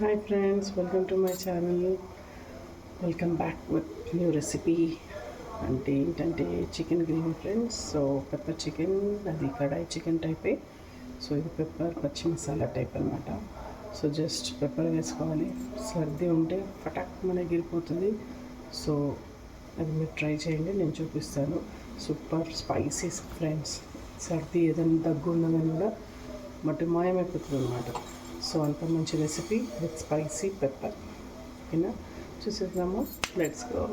Hi friends, welcome to my channel. Welcome back with new recipe. అంటే ఏంటంటే chicken gravy friends. So pepper chicken, అది కడాయి chicken టైపే. So ఇది pepper పచ్చి masala type అనమాట. సో జస్ట్ పెప్పర్ వేసుకోవాలి. సర్ది ఉంటే ఫటాక్ మన ఎగిరిపోతుంది. సో అది మీరు ట్రై చేయండి, నేను చూపిస్తాను. Super spicy friends. సర్ది ఏదైనా దగ్గు ఉన్నదని కూడా మట్టి మాయమైపోతుంది అనమాట. సో అంత మంచి రెసిపీ విత్ స్పైసీ పెప్పర్. ఓకేనా, చూసేద్దాము. Let's go.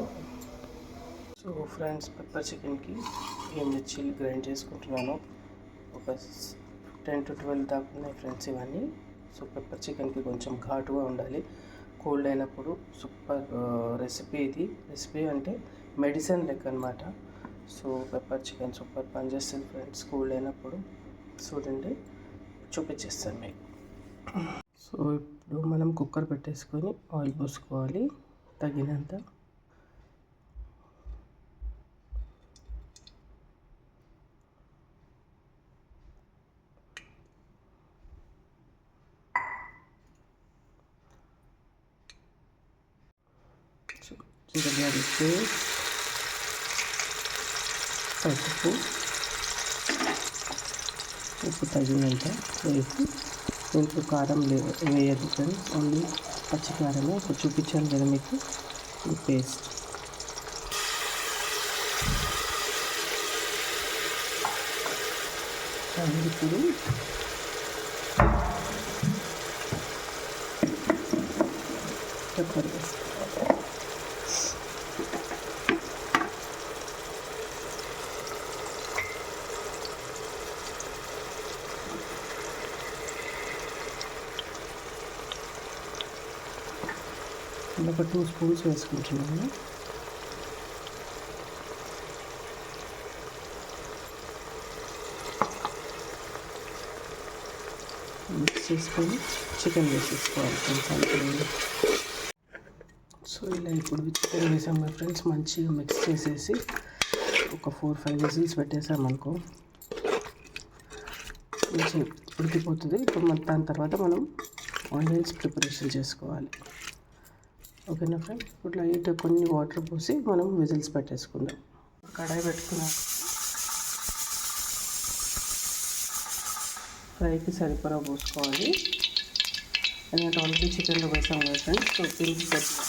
So friends, pepper చికెన్కి ఏం చిల్లీ గ్రైండ్ చేసుకుంటున్నాను. ఒక 10 to 12 దాకా ఉన్నాయి ఫ్రెండ్స్ ఇవన్నీ. సో పెప్పర్ చికెన్కి కొంచెం ఘాటుగా ఉండాలి. కోల్డ్ అయినప్పుడు సూపర్ రెసిపీ ఇది. రెసిపీ అంటే మెడిసిన్ లెక్క అనమాట. సో పెప్పర్ చికెన్ సూపర్ పనిచేస్తుంది ఫ్రెండ్స్ కోల్డ్ అయినప్పుడు. చూడండి, చూపించేస్తాను మీకు. సో ఇప్పుడు మనం కుక్కర్ పెట్టేసుకొని ఆయిల్ పోసుకోవాలి తగినంత. చూడండి, అది పసుపు, ఉప్పు తగినంత వేసి, దీంట్లో కారం వేయద్దు ఫ్రెండ్స్, ఓన్లీ పచ్చి కారమే. ఇప్పుడు చూపించాను కదా మీకు ఈ పేస్ట్. ఇప్పుడు పెప్పర్ వేస్తాం. ఒక 2 స్పూన్స్ వేసుకుంటున్నాను. మిక్స్ చేసుకొని చికెన్ వేసేసుకోవాలి కొంచెం. సో ఇలా ఇప్పుడు చికెన్ వేసాం కదా ఫ్రెండ్స్, మంచిగా మిక్స్ చేసేసి ఒక 4-5 విజిల్స్ పెట్టేసామనుకో మంచిగా ఉడికిపోతుంది. ఇప్పుడు దాని తర్వాత మనం ఆనియన్స్ ప్రిపరేషన్ చేసుకోవాలి. ఓకేనా ఫ్రెండ్స్, ఇప్పుడు లైట్ కొన్ని వాటర్ పోసి మనం విజిల్స్ పెట్టేసుకుందాం. కడాయి పెట్టుకున్నాం. ఫ్రైకి సరిపడా పోసుకోవాలి. ఎందుకంటే ఆల్రెడీ చికెన్లో వేసాం కదా ఫ్రెండ్స్. సో పిలిచి పెట్టాలి.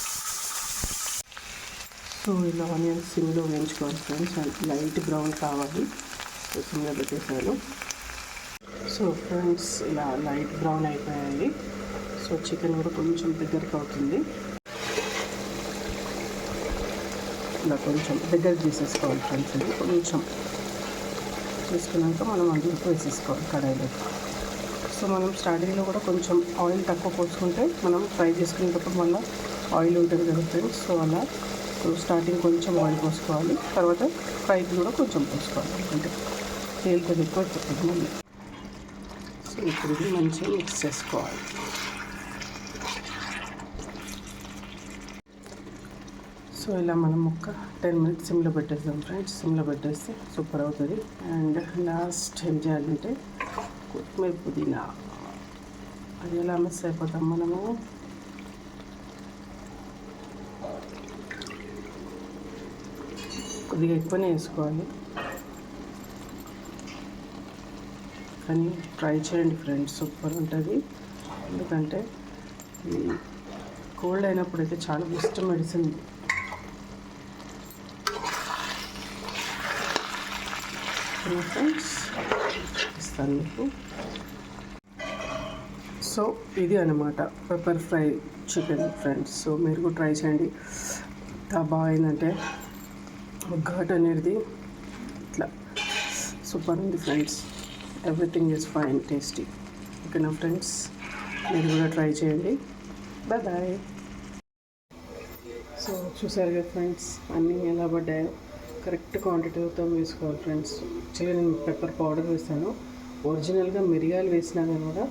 సో ఇలా ఆనియన్స్ సిమ్లో వేయించుకోవాలి ఫ్రెండ్స్, లైట్ బ్రౌన్ కావాలి. సో సిమ్లో పెట్టేసాను. సో ఫ్రెండ్స్, ఇలా లైట్ బ్రౌన్ అయిపోయాయి. సో చికెన్ కూడా కొంచెం దగ్గరికి అవుతుంది. ఇలా కొంచెం దగ్గర తీసేసుకోవాలి ఫ్రెండ్స్. ఇది కొంచెం తీసుకున్నాక మనం అందులో వేసేసుకోవాలి కడాయిలో. సో మనం స్టార్టింగ్లో కూడా కొంచెం ఆయిల్ తక్కువ పోసుకుంటే మనం ఫ్రై చేసుకునేటప్పుడు మళ్ళీ ఆయిల్ ఉంటుంది కదా ఫ్రెండ్స్. సో అలా స్టార్టింగ్ కొంచెం ఆయిల్ పోసుకోవాలి, తర్వాత ఫ్రైకి కూడా కొంచెం పోసుకోవాలి, ఎందుకంటే తేలిక ఎక్కువ అయిపోతుంది మళ్ళీ. సో ఇప్పుడు ఇది మంచిగా మిక్స్ చేసుకోవాలి. సో ఇలా మనం ఒక 10 minutes సిమ్లో పెట్టేస్తాం ఫ్రెండ్స్. సిమ్లో పెట్టేస్తే సూపర్ అవుతుంది. అండ్ లాస్ట్ ఏం చేయాలంటే కొత్తిమీర, పుదీనా. అది ఎలా మిస్ అయిపోతాం మనము. కొద్దిగా ఎక్కువనే వేసుకోవాలి, కానీ ట్రై చేయండి ఫ్రెండ్స్, సూపర్ ఉంటుంది. ఎందుకంటే ఈ కోల్డ్ అయినప్పుడు అయితే చాలా బెస్ట్ మెడిసిన్. ఫ్రెండ్స్ ఇస్తాను మీకు. సో ఇది అనమాట pepper fry chicken friends. So మీరు కూడా ట్రై చేయండి. ఎంత బాగా అయిందంటే ఘాట్ అనేది ఇట్లా సూపర్ ఉంది friends. Everything is fine, tasty. ఓకేనా ఫ్రెండ్స్, మీరు కూడా ట్రై చేయండి. Bye bye. సో చూసారు కదా ఫ్రెండ్స్, అన్నీ ఎలా పడ్డాయో. కరెక్ట్ క్వాంటిటీతో వేసుకోవాలి ఫ్రెండ్స్. యాక్చువల్లీ నేను పెప్పర్ పౌడర్ వేసాను. ఒరిజినల్గా మిరియాలు వేసినా కానీ కూడా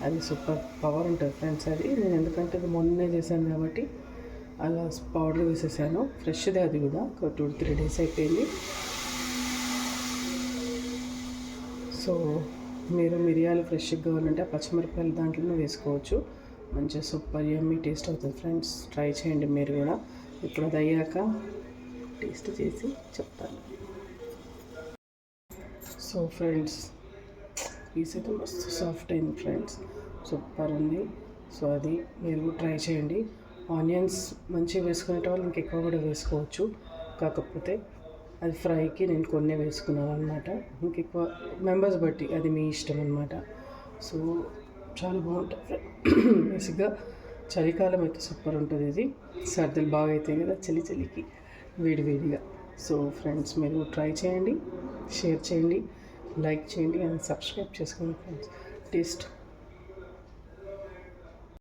అది సూపర్ పవర్ ఉంటుంది ఫ్రెండ్స్. అది నేను ఎందుకంటే అది మొన్నే చేశాను కాబట్టి అలా పౌడర్ వేసేసాను. ఫ్రెష్దే అది కూడా, ఒక 2-3 days అయిపోయింది. సో మీరు మిరియాలు ఫ్రెష్గా కావాలంటే ఆ పచ్చిమిరపకాయలు దాంట్లోనే వేసుకోవచ్చు. మంచిగా సూపర్ యమ్మీ టేస్ట్ అవుతుంది ఫ్రెండ్స్. ట్రై చేయండి మీరు కూడా. ఇప్పుడు అది అయ్యాక టేస్ట్ చేసి చెప్తాను. సో ఫ్రెండ్స్, పీస్ అయితే మస్తు సాఫ్ట్ అయింది ఫ్రెండ్స్, సూపర్ ఉంది. సో అది మీరు ట్రై చేయండి. ఆనియన్స్ మంచిగా వేసుకునే వాళ్ళు ఇంకెక్కువ కూడా వేసుకోవచ్చు. కాకపోతే అది ఫ్రైకి నేను కొన్ని వేసుకున్నాను అనమాట. ఇంకెక్కువ మెంబర్స్ బట్టి అది మీ ఇష్టం అనమాట. సో చాలా బాగుంటుంది. బేసిక్గా చలికాలం అయితే సూపర్ ఉంటుంది ఇది. సర్దులు బాగా అవుతాయి కదా చలికి వేడివేడిగా. సో ఫ్రెండ్స్, మీరు ట్రై చేయండి, షేర్ చేయండి, లైక్ చేయండి అండ్ సబ్స్క్రైబ్ చేసుకోండి ఫ్రెండ్స్. టేస్ట్